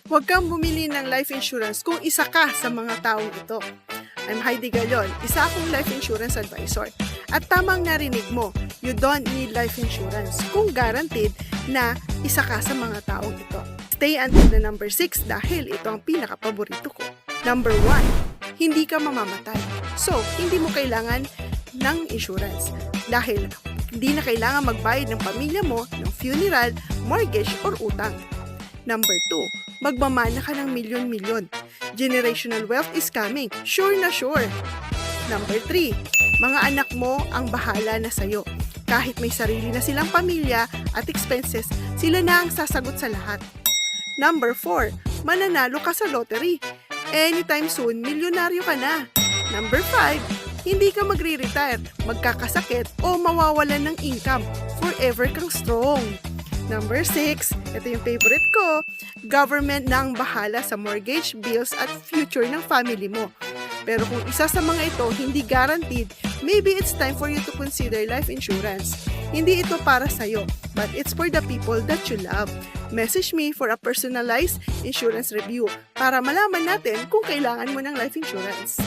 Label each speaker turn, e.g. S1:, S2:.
S1: Huwag kang bumili ng life insurance kung isa ka sa mga taong ito. I'm Heidi Gallon, isa akong life insurance advisor. At tamang narinig mo, you don't need life insurance kung guaranteed na isa ka sa mga taong ito. Stay until the number 6 dahil ito ang pinaka-paborito ko. Number 1, hindi ka mamamatay. So, hindi mo kailangan ng insurance dahil hindi na kailangan magbayad ng pamilya mo ng funeral, mortgage, or utang. Number 2, magmamana ka ng milyon-milyon. Generational wealth is coming. Sure na sure. Number 3, mga anak mo ang bahala na sa'yo. Kahit may sarili na silang pamilya at expenses, sila na ang sasagot sa lahat. Number 4, mananalo ka sa lottery. Anytime soon, milyonaryo ka na. Number 5, hindi ka magre-retire, magkakasakit o mawawalan ng income. Forever kang strong. Number 6, ito yung favorite ko, government na ang bahala sa mortgage, bills at future ng family mo. Pero kung isa sa mga ito hindi guaranteed, maybe it's time for you to consider life insurance. Hindi ito para sa'yo, but it's for the people that you love. Message me for a personalized insurance review para malaman natin kung kailangan mo ng life insurance.